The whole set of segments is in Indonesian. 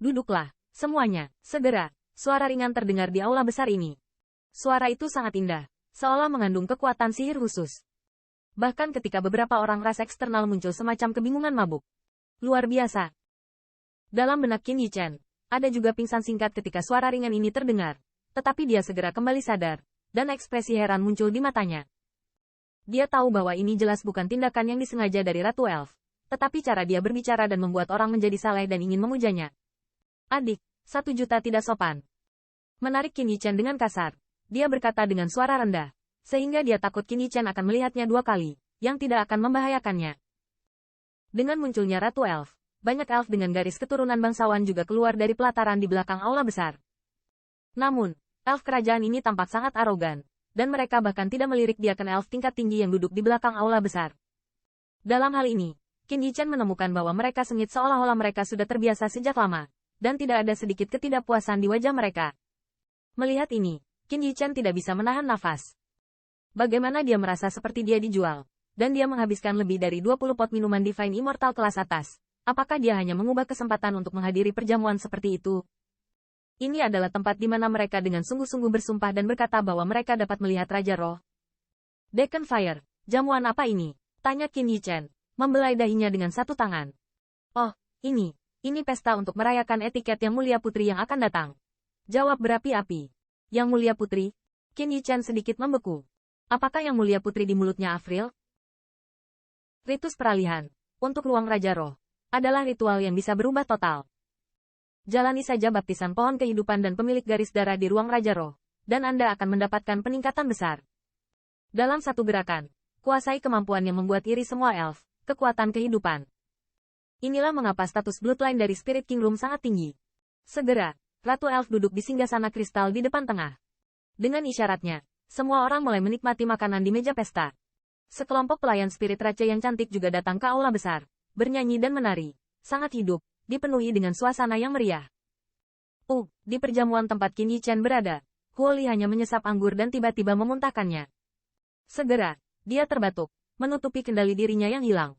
Duduklah, semuanya, segera. Suara ringan terdengar di aula besar ini. Suara itu sangat indah, seolah mengandung kekuatan sihir khusus. Bahkan ketika beberapa orang ras eksternal muncul semacam kebingungan mabuk. Luar biasa. Dalam benak Qin Yichen, ada juga pingsan singkat ketika suara ringan ini terdengar. Tetapi dia segera kembali sadar, dan ekspresi heran muncul di matanya. Dia tahu bahwa ini jelas bukan tindakan yang disengaja dari Ratu Elf. Tetapi cara dia berbicara dan membuat orang menjadi saleh dan ingin memujanya. Adik, 1 juta tidak sopan. Menarik Qin Yichen dengan kasar. Dia berkata dengan suara rendah. Sehingga dia takut Qin Yichen akan melihatnya 2 kali, yang tidak akan membahayakannya. Dengan munculnya Ratu Elf, banyak elf dengan garis keturunan bangsawan juga keluar dari pelataran di belakang aula besar. Namun, elf kerajaan ini tampak sangat arogan, dan mereka bahkan tidak melirikdiakan elf tingkat tinggi yang duduk di belakang aula besar. Dalam hal ini, Qin Yichen menemukan bahwa mereka sengit seolah-olah mereka sudah terbiasa sejak lama, dan tidak ada sedikit ketidakpuasan di wajah mereka. Melihat ini, Qin Yichen tidak bisa menahan nafas. Bagaimana dia merasa seperti dia dijual, dan dia menghabiskan lebih dari 20 pot minuman Divine Immortal kelas atas. Apakah dia hanya mengubah kesempatan untuk menghadiri perjamuan seperti itu? Ini adalah tempat di mana mereka dengan sungguh-sungguh bersumpah dan berkata bahwa mereka dapat melihat Raja Roh. Deacon Fire, jamuan apa ini? Tanya Qin Yichen, membelai dahinya dengan satu tangan. Oh, ini pesta untuk merayakan etiket Yang Mulia Putri yang akan datang. Jawab berapi-api. Yang Mulia Putri? Qin Yichen sedikit membeku. Apakah Yang Mulia Putri di mulutnya Avril? Ritus peralihan, untuk ruang Raja Roh, adalah ritual yang bisa berubah total. Jalani saja baptisan pohon kehidupan dan pemilik garis darah di ruang Raja Roh, dan Anda akan mendapatkan peningkatan besar. Dalam satu gerakan, kuasai kemampuan yang membuat iri semua elf, kekuatan kehidupan. Inilah mengapa status Bloodline dari Spirit Kingdom sangat tinggi. Segera, Ratu Elf duduk di singgasana kristal di depan tengah. Dengan isyaratnya, semua orang mulai menikmati makanan di meja pesta. Sekelompok pelayan spirit raja yang cantik juga datang ke aula besar, bernyanyi dan menari, sangat hidup, dipenuhi dengan suasana yang meriah. Di perjamuan tempat Qin Yichen berada, Huo Li hanya menyesap anggur dan tiba-tiba memuntahkannya. Segera, dia terbatuk, menutupi kendali dirinya yang hilang.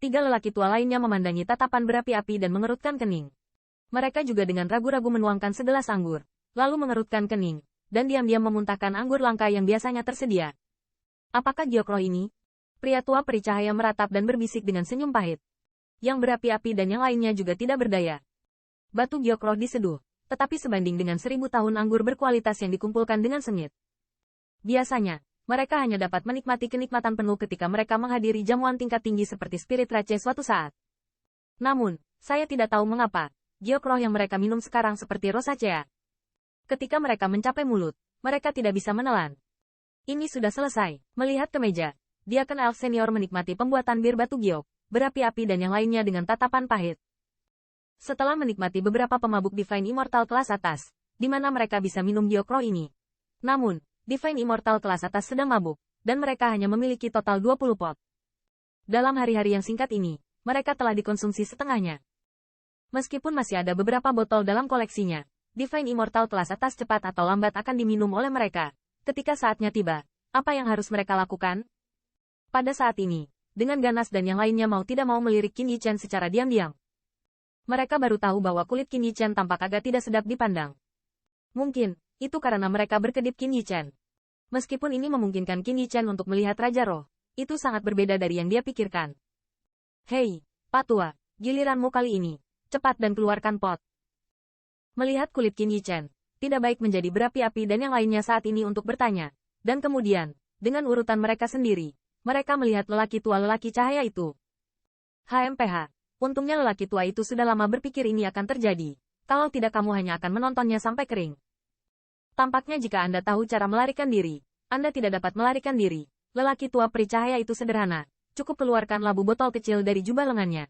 3 lelaki tua lainnya memandangi tatapan berapi-api dan mengerutkan kening. Mereka juga dengan ragu-ragu menuangkan segelas anggur, lalu mengerutkan kening, dan diam-diam memuntahkan anggur langka yang biasanya tersedia. Apakah giok roh ini? Pria tua peri cahaya meratap dan berbisik dengan senyum pahit. Yang berapi-api dan yang lainnya juga tidak berdaya. Batu giok roh diseduh, tetapi sebanding dengan 1000 tahun anggur berkualitas yang dikumpulkan dengan sengit. Biasanya, mereka hanya dapat menikmati kenikmatan penuh ketika mereka menghadiri jamuan tingkat tinggi seperti Spirit Rache suatu saat. Namun, saya tidak tahu mengapa, giok roh yang mereka minum sekarang seperti rosacea. Ketika mereka mencapai mulut, mereka tidak bisa menelan. Ini sudah selesai. Melihat ke meja, Deacon Elf Senior menikmati pembuatan bir batu giok, berapi-api dan yang lainnya dengan tatapan pahit. Setelah menikmati beberapa pemabuk Divine Immortal kelas atas, di mana mereka bisa minum giok roh ini. Namun, Divine Immortal kelas atas sedang mabuk, dan mereka hanya memiliki total 20 pot. Dalam hari-hari yang singkat ini, mereka telah dikonsumsi setengahnya. Meskipun masih ada beberapa botol dalam koleksinya, Divine Immortal kelas atas cepat atau lambat akan diminum oleh mereka. Ketika saatnya tiba, apa yang harus mereka lakukan? Pada saat ini, dengan ganas dan yang lainnya mau tidak mau melirik Qin Yichen secara diam-diam. Mereka baru tahu bahwa kulit Qin Yichen tampak agak tidak sedap dipandang. Mungkin, itu karena mereka berkedip Qin Yichen. Meskipun ini memungkinkan Qin Yichen untuk melihat Raja Roh, itu sangat berbeda dari yang dia pikirkan. Hei, Pak Tua, giliranmu kali ini. Cepat dan keluarkan pot. Melihat kulit Qin Yichen, tidak baik menjadi berapi-api dan yang lainnya saat ini untuk bertanya. Dan kemudian, dengan urutan mereka sendiri, mereka melihat lelaki tua lelaki cahaya itu. HMPH, untungnya lelaki tua itu sudah lama berpikir ini akan terjadi. Kalau tidak kamu hanya akan menontonnya sampai kering. Tampaknya jika Anda tahu cara melarikan diri, Anda tidak dapat melarikan diri. Lelaki tua peri cahaya itu sederhana, cukup keluarkan labu botol kecil dari jubah lengannya.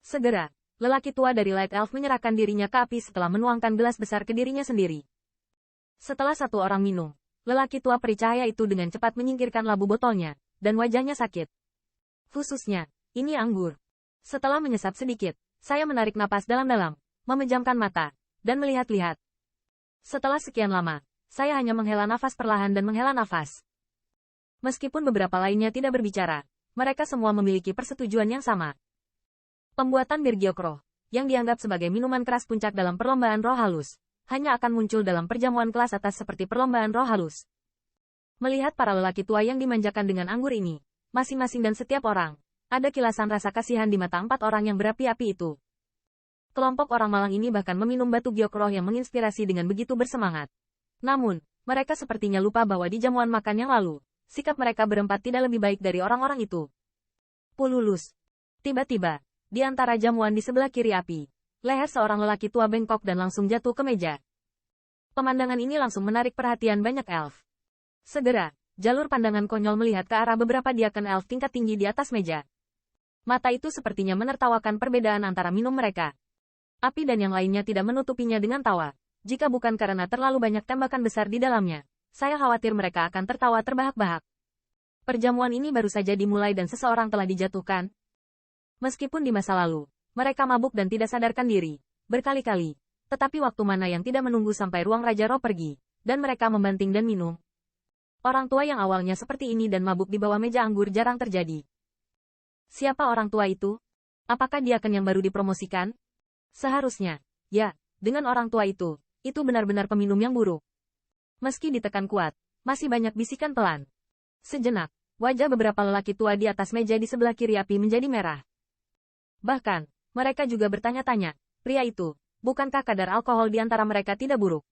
Segera, lelaki tua dari Light Elf menyerahkan dirinya ke api setelah menuangkan gelas besar ke dirinya sendiri. Setelah satu orang minum, lelaki tua peri cahaya itu dengan cepat menyingkirkan labu botolnya, dan wajahnya sakit. Khususnya, ini anggur. Setelah menyesap sedikit, saya menarik napas dalam-dalam, memejamkan mata, dan melihat-lihat. Setelah sekian lama, saya hanya menghela nafas perlahan dan menghela nafas. Meskipun beberapa lainnya tidak berbicara, mereka semua memiliki persetujuan yang sama. Pembuatan bir giok roh, yang dianggap sebagai minuman keras puncak dalam perlombaan roh halus, hanya akan muncul dalam perjamuan kelas atas seperti perlombaan roh halus. Melihat para lelaki tua yang dimanjakan dengan anggur ini, masing-masing dan setiap orang, ada kilasan rasa kasihan di mata 4 orang yang berapi-api itu. Kelompok orang malang ini bahkan meminum batu giok roh yang menginspirasi dengan begitu bersemangat. Namun, mereka sepertinya lupa bahwa di jamuan makan yang lalu, sikap mereka berempat tidak lebih baik dari orang-orang itu. Pululus. Tiba-tiba, di antara jamuan di sebelah kiri api, leher seorang lelaki tua bengkok dan langsung jatuh ke meja. Pemandangan ini langsung menarik perhatian banyak elf. Segera, jalur pandangan konyol melihat ke arah beberapa diaken elf tingkat tinggi di atas meja. Mata itu sepertinya menertawakan perbedaan antara minum mereka. Api dan yang lainnya tidak menutupinya dengan tawa. Jika bukan karena terlalu banyak tembakan besar di dalamnya, saya khawatir mereka akan tertawa terbahak-bahak. Perjamuan ini baru saja dimulai dan seseorang telah dijatuhkan. Meskipun di masa lalu, mereka mabuk dan tidak sadarkan diri, berkali-kali. Tetapi waktu mana yang tidak menunggu sampai ruang Raja Roh pergi, dan mereka membanting dan minum. Orang tua yang awalnya seperti ini dan mabuk di bawah meja anggur jarang terjadi. Siapa orang tua itu? Apakah diaken yang baru dipromosikan? Seharusnya, ya, dengan orang tua itu benar-benar peminum yang buruk. Meski ditekan kuat, masih banyak bisikan pelan. Sejenak, wajah beberapa lelaki tua di atas meja di sebelah kiri api menjadi merah. Bahkan, mereka juga bertanya-tanya, pria itu, bukankah kadar alkohol di antara mereka tidak buruk?